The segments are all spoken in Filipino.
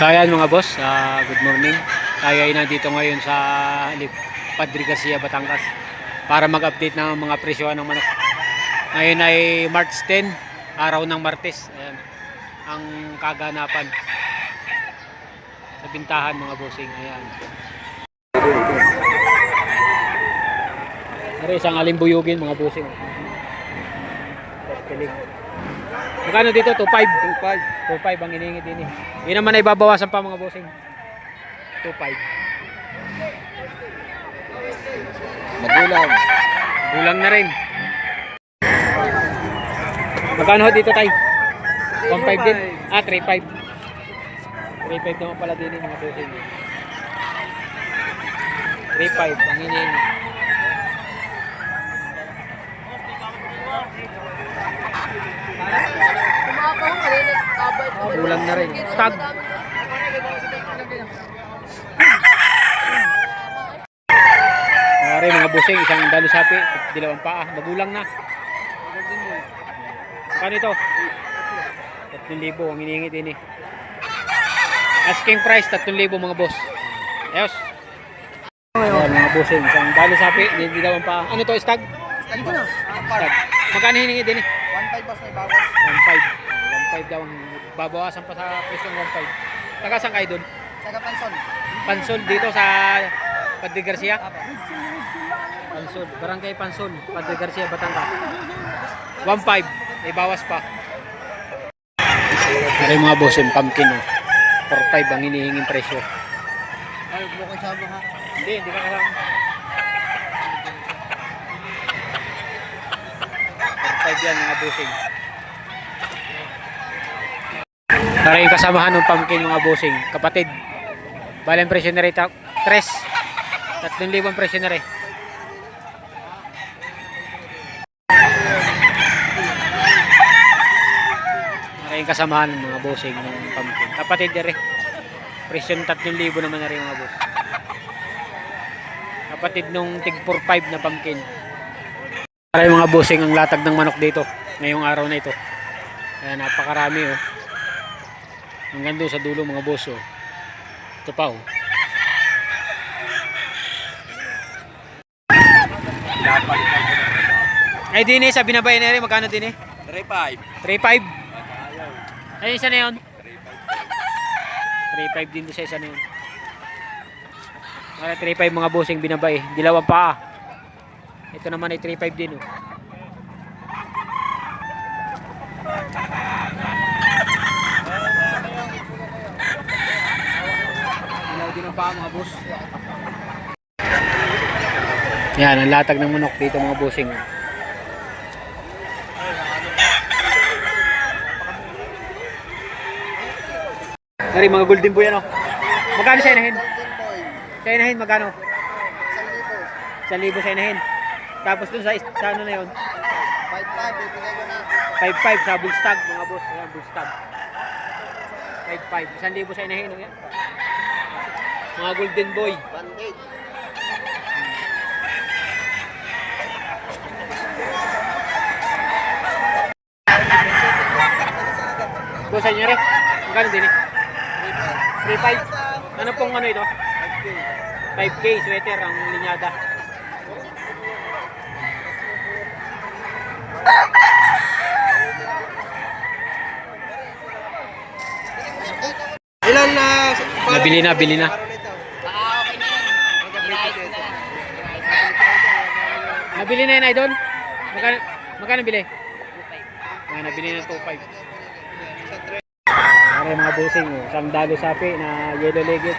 So ayan mga boss, good morning. Tayo ay nandito ngayon sa Padre Garcia, Batangas para mag-update ng mga presyo ng manok. Ngayon ay March 10, araw ng Martes. Ayan, ang kaganapan sa bintahan mga bossing. Ayan. Pero isang alimbuyugin mga bossing. Magkano dito? 2.5. 2.5 ang inihingi din eh. Hindi naman ay babawasan pa mga bossing. 2.5. Magulang. Gulang na rin. Magkano dito tay? 1.5 din? 3.5. 3.5 naman pala din mga bossing. 3.5 ang inihingi. Gulang na rin. Stag. Mare mga busing, isang dalo sapi, dalawang paa, magulang na. Paano ito? 3,000 ang hinihingi din eh. Asking price 3,000 mga boss. Ayos. Ayan mga busing, isang dalo sapi, dalawang paa. Ano to, stag? Stag. Magkano hinihingi din eh? 1.5 boss may bawas. 1.5 daw ang babawasan pa sa presyong 1.5. Taga saan kayo doon? Taga Pansol. Pansol dito sa Padre Garcia? Pansol, Barangay Pansol, Padre Garcia, Batangas. 1.5, may bawas pa. May mga bossing pumpkin oh. 4.5 ang hinihinging presyo. Ay, bukod sa ha. Hindi ka kasama. 4.5 yan mga bossing. Para yung kasamahan ng pumpkin mga bossing, kapatid. Bale ang presyo na rin 3,000 ang presyo na rin. Para yung kasamahan ng mga bossing ng pumpkin. Kapatid na rin. Presyo ng 3,000 naman na rin mga boss. Kapatid nung tig 4,500 na pumpkin. Para yung mga bossing ang latag ng manok dito ngayong araw na ito. Kaya napakarami oh. Hanggang doon sa dulo mga boss oh. Ito pa oh. Ay din eh, sa binabayan na rin, magkano din eh? 3.5. 3.5. Ay isa na yun? 3.5 din doon sa isa na yun. 3.5 mga bossing binabay, dilawang paa. Ito naman ay 3.5 din oh. Din ang paa mga boss. Yan ang latag ng manok dito mga bossing. Dari mga golden boy ano. Magkano sa inahin? Sa inahin magkano? 1,000 sa inahin. Tapos dun sa ano na yon? 5.5 bibigay ko na. 5.5 sa bull stag mga boss. Ayan bull stag. 5.5 1,000 sa inahin yan. Mga golden boy. 1.8. Boss niya rin. Magkano din eh? 3.5. Ano pong ano ito? 5K sweater ang linyada. Ilan na? Nabili na. Nabili na yun, Idol? Magkano bili? Nabili na 2.5. May mga busing, isang dalo sapi na yellow legged.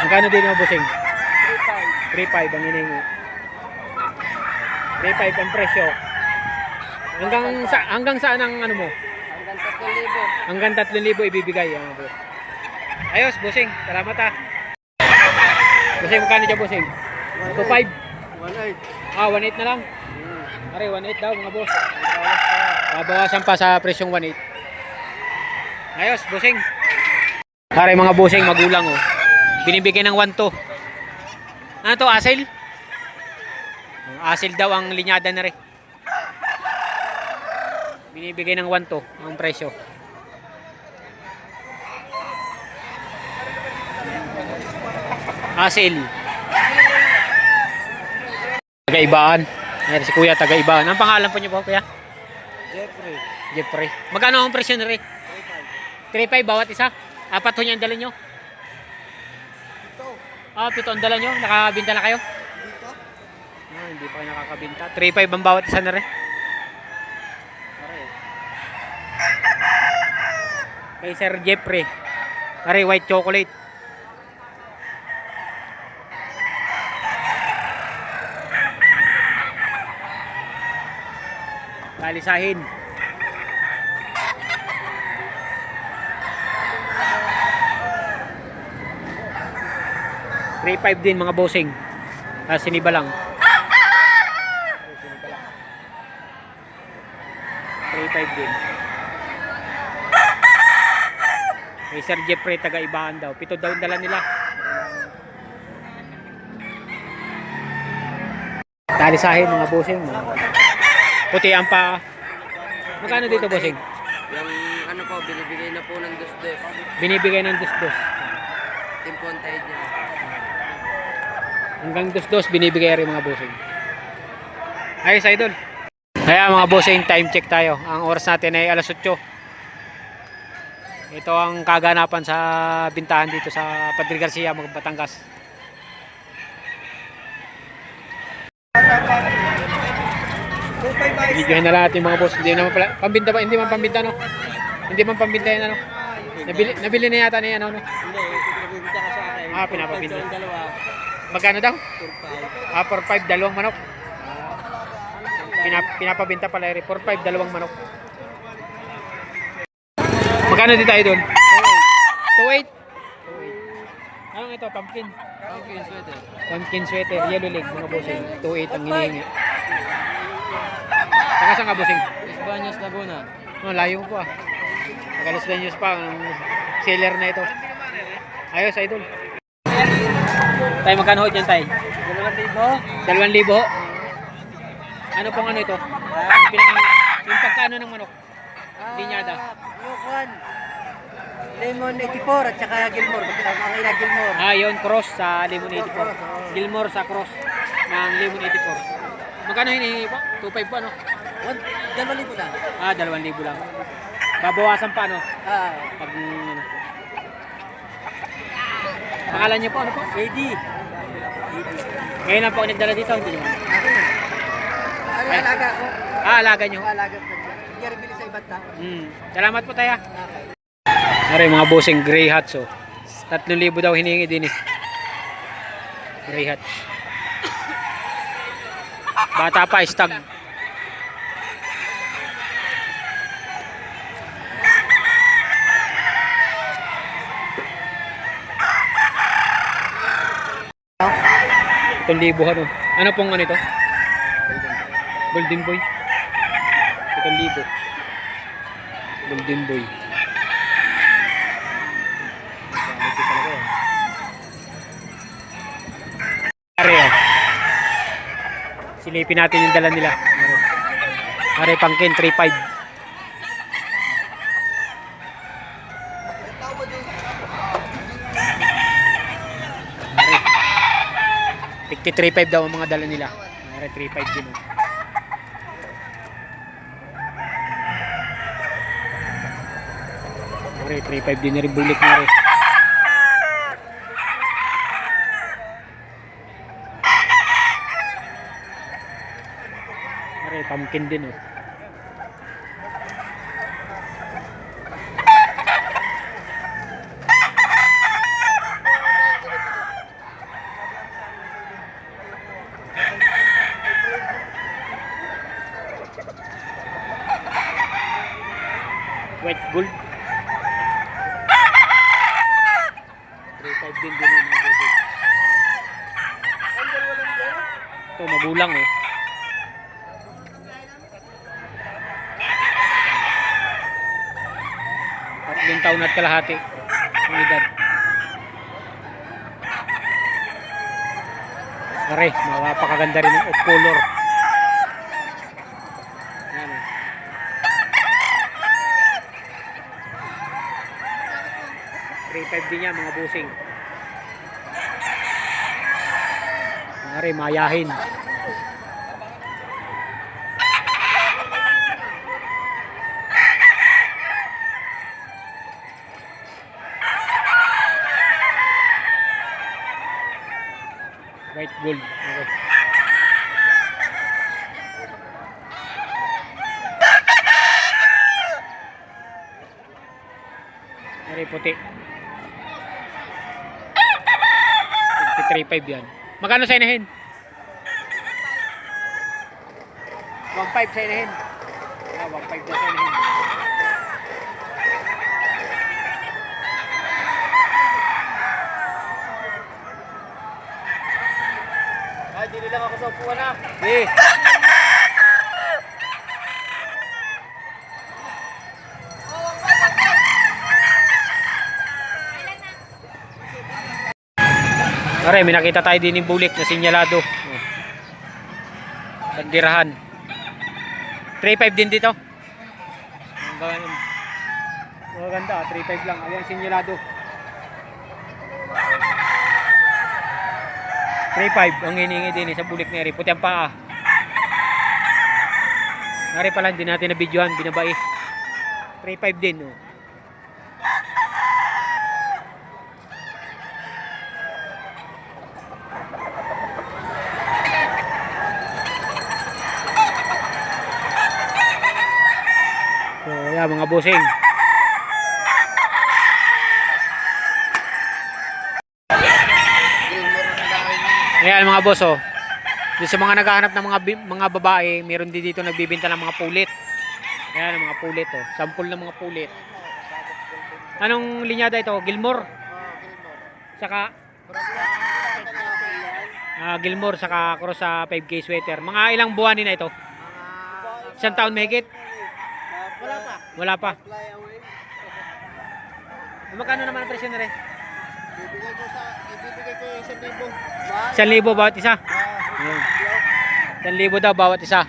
Magkano din mga busing? 3.5 ang hiningi. 3.5 ang presyo. Hanggang saan ang ano mo? Hanggang 3,000 ibibigay ang mga boss. Ayos, busing. Salamat ah. Busing, magkano dyan busing? 2.5? 1.8. 1.8 na lang. Are, 1.8 daw mga boss. Babawasan pa sa presyong 1.8. Ayos, busing. Are, mga busing, magulang oh. Binibigay ng 1.2. Ano to, asil? Asil daw ang linyada na rin. Binibigay ng 1.2 ang presyo. Asil. Taga-Ibaan. Ayan, si Kuya taga-Ibaan. Ang pangalan po niyo po, Kuya? Jeffrey. Jeffrey. Magkano ang presyo na rin? 3.5 bawat isa? Apat ho niya ang dala nyo? Ito. Ah, 7 ang dala nyo? Nakabinta na kayo? Dito. Ah, hindi pa kayo nakakabinta. 3.5 ang bawat isa na rin. Pare. Kay Sir Jeffrey. Pare, white chocolate. Talisahin. $3.5 din mga bossing. Siniba lang. 3.5 din. Kay Sir Jeffrey taga-Ibaan daw. 7 daw ang dala nila. Talisahin mga bossing. Puti ang pa. Magkano dito bossing? Yung ano po, binibigay na po ng dos-dos. Binibigay ng dos-dos. Timpon tayo dyan. Hanggang dos-dos binibigay rin mga bossing. Ayos idol. Kaya mga bossing, time check tayo. Ang oras natin ay alas 8. Ito ang kaganapan sa bintahan dito sa Padre Garcia, mga Batangas. Bigyan na lahat yung mga boss. Hindi naman pala pambinta ba? Hindi man pambinta no. Hindi man pambinta yan ano. Nabili na yata niya ano. Hindi, pinabibigyan ka sa akin. Ah, pinapabinta. Yung dalawa. Magkano daw? 4-5. Ah, 4.5 dalawang manok. Pinapabinta pala rin. 4.5 dalawang manok. Magkano dito tayo doon? 2.8. Anong ito? Pumpkin. Pumpkin sweater. Pumpkin sweater, yellow leg mga bossing. 2.8 ang hinihingi. Saka saan ka bossing? Isbanyos Laguna. Oh, layo po ah. Nagalas na news pa ang seller na ito. Ayos idol. Tay, magkano ho dyan tay? 2,000. 2,000 ho? Ano pong ano ito? Yung pagkano ng manok? Linyada. Yung Lemon 84 at saka Gilmore. Makina Gilmore. Ah, yun, cross sa Lemon 84. Gilmore sa cross ng Lemon 84. Magkano hinihingi po? 2.5 po ano? 2,000 lang. Ah, 2,000 lang. Babawasan pa ano? Ah, Pag ano. Pangalan niyo po ano po? AD. Ngayon lang po ako nagdala dito, hindi naman. Ako yun. Ano alaga ko? Ah, alaga niyo. Alaga ko. Hindi rin bili sa iba't tao. Salamat po tayo. Are mga bossing gray hats oh. 3,000 daw hinihingi din eh. Gray hats. Bata pa, stag. Itong libo ano? Ano pong ano ito? Golden Boy. 7,000. Golden Boy. Are. Silipin natin yung dala nila. Are pangkin 3.5. Are. 3.5 daw ang mga dala nila. Are 3.5 din. Are 3.5 din rin bulik na rin. Are pumpkin din oh. White gold. 3.5 din yung mga bebe. Ito magulang oh. Tatlong taon at kalahati ang edad. Aray, mapakaganda rin ng off color. Yan oh. $3.5 din yan mga busing. Ari, mayahin. White gold. Okay. Ari, puti. 53.5 yan. Magkano sa inahin? 1.5 sa inahin. 1.5 na sa inahin. Ay, di lang ako sa upuan na. Eh. Pare, may nakita tayo din ng bulik na sinyalado. Oh. Bandirahan. 3.5 din dito. Ang ganda, 3.5 lang. Ayan sinyalado. 3.5 ang hiningi din sa bulik ni Eri. Puti ang paa. Nari pala, hindi natin na videohan, binabai. 3.5 din. Oh. So, yeah, mga bossing. Ayan mga boss, oh. Doon sa mga naghahanap ng mga babae, meron din dito nagbibenta ng mga pulit. Ayan ang mga pulit, oh. Sample ng mga pulit. Anong linyada ito? Gilmore? Saka Gilmore saka cross sa 5K sweater. Mga ilang buwan na ito? Isang taon mahigit? Wala pa. Wala pa. Magkano naman ang presyo na rin? Ibibigay ko 1,000. 1,000 bawat isa. Ayan. 1,000 daw bawat isa.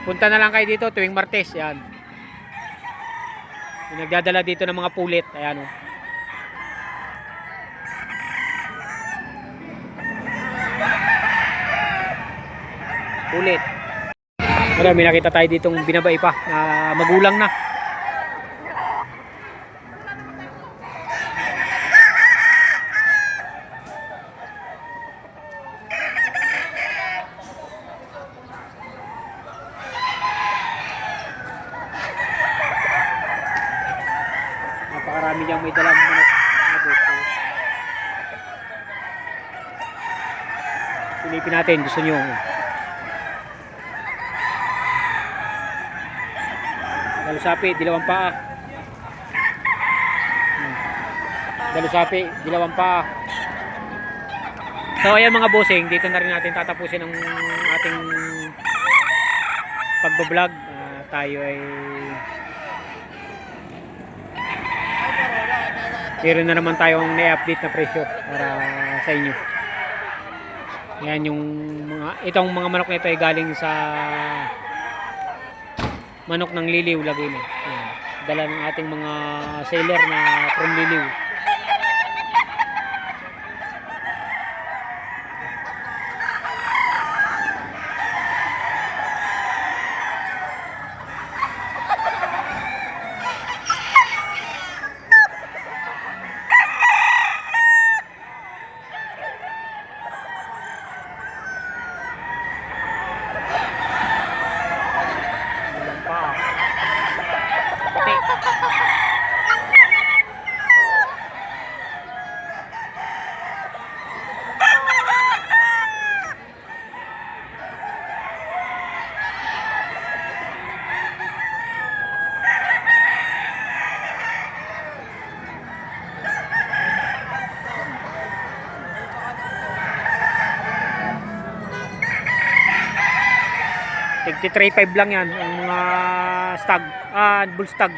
Punta na lang kayo dito tuwing Martes. Yan. Yung nagdadala dito ng mga pulit. Ayan, oh. Pulit. Pero may nakita tayo ditong binabay pa na magulang na. Napakarami diyang may dalang manok. Silipin natin, gusto nyo. Dalusapi, dilawang paa. Dalusapi, dilawang paa. So ayan mga bossing, dito na rin natin tatapusin ang ating pagbablog. Tayo ay meron na naman tayong na-update na presyo para sa inyo. Ayan yung itong mga manok na ito ay galing sa manok ng Liliw Laguna. Ayan. Dala ng ating mga seller na from Liliw. Tig 3.5 lang yan ang mga stag, bull stag.